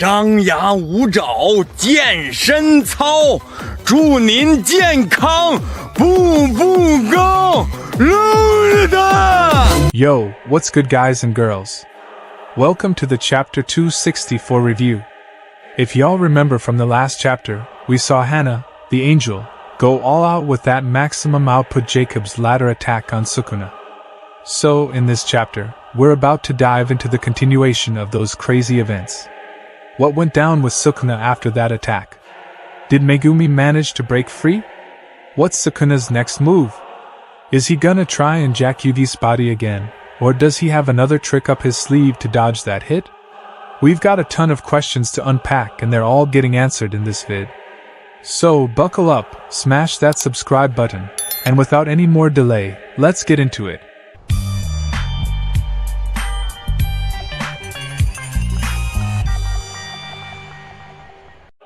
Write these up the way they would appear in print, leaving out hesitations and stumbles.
张牙舞爪健身操，祝您健康步步高。Yo, what's good guys and girls? Welcome to the chapter 264 review. If y'all remember from the last chapter, we saw Hana, the angel, go all out with that maximum output Jacob's ladder attack on Sukuna. So, in this chapter, we're about to dive into the continuation of those crazy events. What went down with Sukuna after that attack? Did Megumi manage to break free? What's Sukuna's next move? Is he gonna try and jack Yugi's body again, or does he have another trick up his sleeve to dodge that hit? We've got a ton of questions to unpack and they're all getting answered in this vid. So buckle up, smash that subscribe button, and without any more delay, let's get into it.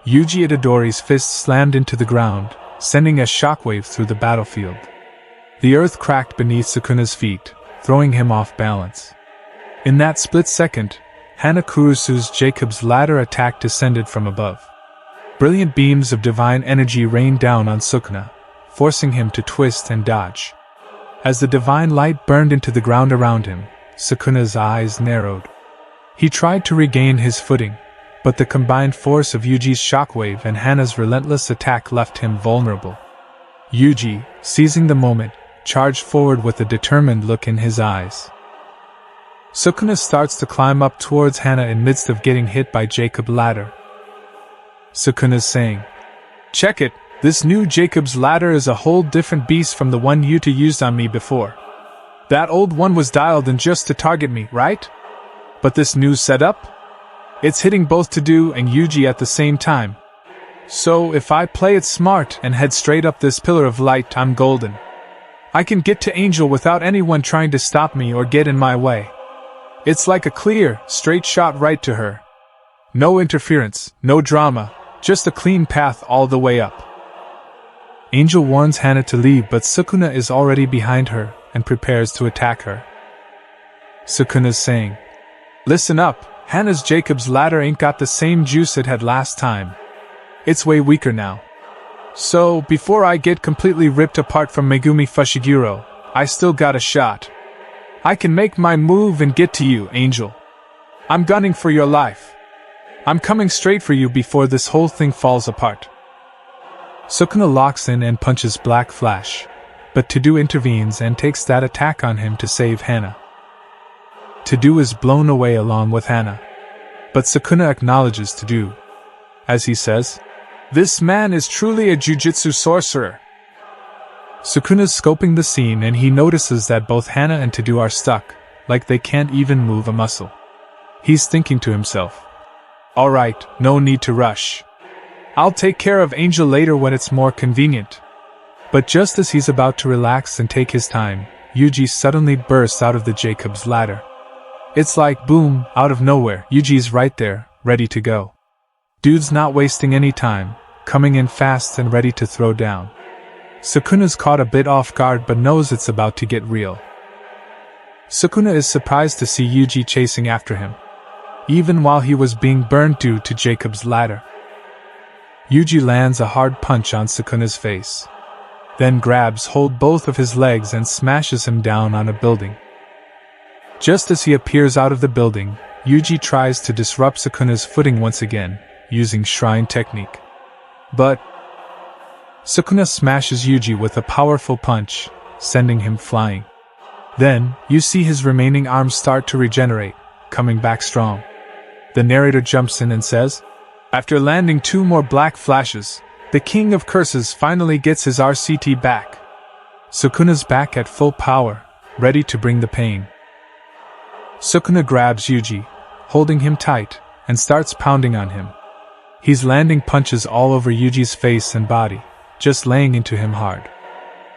Yuji Itadori's fist slammed into the ground, sending a shockwave through the battlefield. The earth cracked beneath Sukuna's feet, throwing him off balance. In that split second, Hana Kurusu's Jacob's ladder attack descended from above. Brilliant beams of divine energy rained down on Sukuna, forcing him to twist and dodge. As the divine light burned into the ground around him, Sukuna's eyes narrowed. He tried to regain his footing, but the combined force of Yuji's shockwave and Hana's relentless attack left him vulnerable. Yuji, seizing the moment, charged forward with a determined look in his eyes. Sukuna starts to climb up towards Hana in midst of getting hit by Jacob's ladder. Sukuna's saying, "Check it, this new Jacob's ladder is a whole different beast from the one Yuta used on me before. That old one was dialed in just to target me, right? But this new setup? It's hitting both Tadu and Yuji at the same time. So if I play it smart and head straight up this pillar of light, I'm golden. I can get to Angel without anyone trying to stop me or get in my way. It's like a clear, straight shot right to her. No interference, no drama, just a clean path all the way up." Angel warns Hana to leave, but Sukuna is already behind her and prepares to attack her. Sukuna's saying, "Listen up, Hana's Jacob's ladder ain't got the same juice it had last time. It's way weaker now. So, before I get completely ripped apart from Megumi Fushiguro, I still got a shot. I can make my move and get to you, Angel. I'm gunning for your life. I'm coming straight for you before this whole thing falls apart." Sukuna locks in and punches Black Flash, but Tadu intervenes and takes that attack on him to save Hana. Tadu is blown away along with Hana, but Sukuna acknowledges Tadu. As he says, "This man is truly a Jujutsu sorcerer." Sukuna's scoping the scene and he notices that both Hana and Tadu are stuck, like they can't even move a muscle. He's thinking to himself, "Alright, no need to rush. I'll take care of Angel later when it's more convenient." But just as he's about to relax and take his time, Yuji suddenly bursts out of the Jacob's ladder. It's like boom, out of nowhere, Yuji's right there, ready to go. Dude's not wasting any time, coming in fast and ready to throw down. Sukuna's caught a bit off guard but knows it's about to get real. Sukuna is surprised to see Yuji chasing after him, even while he was being burned due to Jacob's ladder. Yuji lands a hard punch on Sukuna's face, then grabs hold both of his legs and smashes him down on a building. Just as he appears out of the building, Yuji tries to disrupt Sukuna's footing once again, using shrine technique. But Sukuna smashes Yuji with a powerful punch, sending him flying. Then, you see his remaining arms start to regenerate, coming back strong. The narrator jumps in and says, "After landing 2 more Black Flashes, the King of Curses finally gets his RCT back." Sukuna's back at full power, ready to bring the pain. Sukuna grabs Yuji, holding him tight, and starts pounding on him. He's landing punches all over Yuji's face and body, just laying into him hard.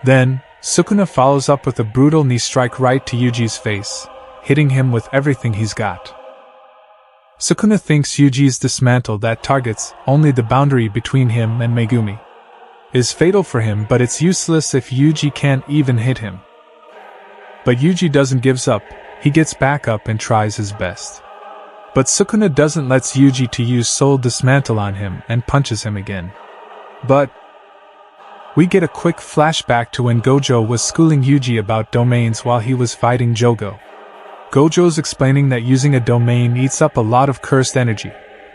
Then, Sukuna follows up with a brutal knee strike right to Yuji's face, hitting him with everything he's got. Sukuna thinks Yuji's dismantle that targets only the boundary between him and Megumi is fatal for him, but it's useless if Yuji can't even hit him. But Yuji doesn't give up, he gets back up and tries his best. But Sukuna doesn't let Yuji to use Soul Dismantle on him and punches him again. But we get a quick flashback to when Gojo was schooling Yuji about domains while he was fighting Jogo. Gojo's explaining that using a domain eats up a lot of cursed energy,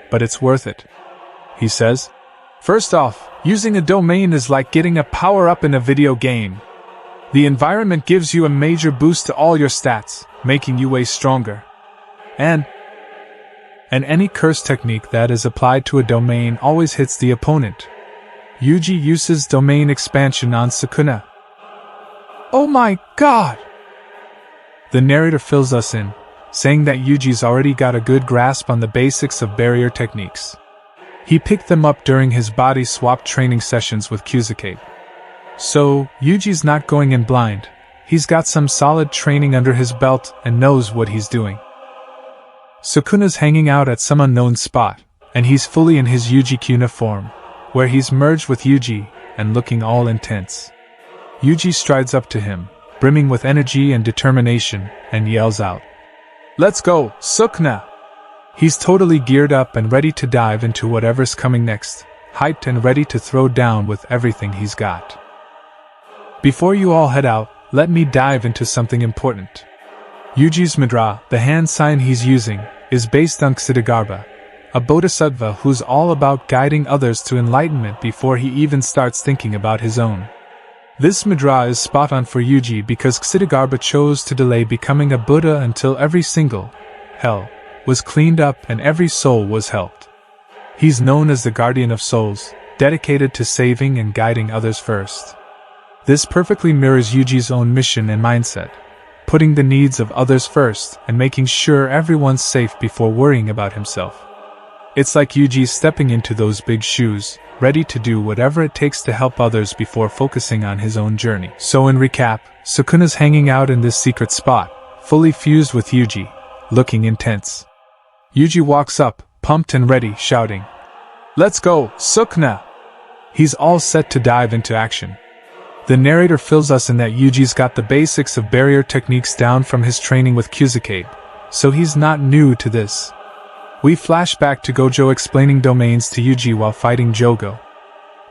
but it's worth it. He says, "First off, using a domain is like getting a power-up in a video game. The environment gives you a major boost to all your stats, making you way stronger. And any curse technique that is applied to a domain always hits the opponent. Yuji uses domain expansion on Sukuna." Oh my god! The narrator fills us in, saying that Yuji's already got a good grasp on the basics of barrier techniques. He picked them up during his body swap training sessions with Kyusuke. So, Yuji's not going in blind. He's got some solid training under his belt and knows what he's doing. Sukuna's hanging out at some unknown spot, and he's fully in his Yuji-Kyuna form, where he's merged with Yuji and looking all intense. Yuji strides up to him, brimming with energy and determination, and yells out, "Let's go, Sukuna!" He's totally geared up and ready to dive into whatever's coming next, hyped and ready to throw down with everything he's got. Before you all head out, let me dive into something important. Yuji's mudra, the hand sign he's using, is based on Ksitigarbha, a bodhisattva who's all about guiding others to enlightenment before he even starts thinking about his own. This mudra is spot on for Yuji because Ksitigarbha chose to delay becoming a Buddha until every single hell was cleaned up and every soul was helped. He's known as the guardian of souls, dedicated to saving and guiding others first. This perfectly mirrors Yuji's own mission and mindset, putting the needs of others first and making sure everyone's safe before worrying about himself. It's like Yuji's stepping into those big shoes, ready to do whatever it takes to help others before focusing on his own journey. So in recap, Sukuna's hanging out in this secret spot, fully fused with Yuji, looking intense. Yuji walks up, pumped and ready, shouting, "Let's go, Sukuna!" He's all set to dive into action. The narrator fills us in that Yuji's got the basics of barrier techniques down from his training with Kyusuke, so he's not new to this. We flash back to Gojo explaining domains to Yuji while fighting Jogo.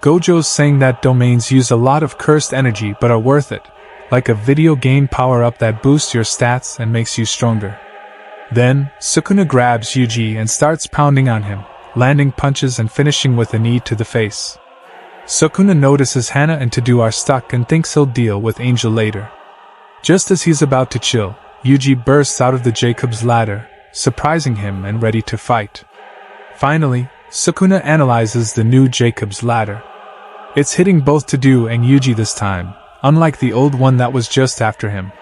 Gojo's saying that domains use a lot of cursed energy but are worth it, like a video game power-up that boosts your stats and makes you stronger. Then, Sukuna grabs Yuji and starts pounding on him, landing punches and finishing with a knee to the face. Sukuna notices Hana and Tadu are stuck and thinks he'll deal with Angel later. Just as he's about to chill, Yuji bursts out of the Jacob's ladder, surprising him and ready to fight. Finally, Sukuna analyzes the new Jacob's ladder. It's hitting both Tadu and Yuji this time, unlike the old one that was just after him.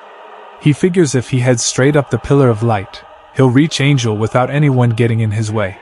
He figures if he heads straight up the Pillar of Light, he'll reach Angel without anyone getting in his way.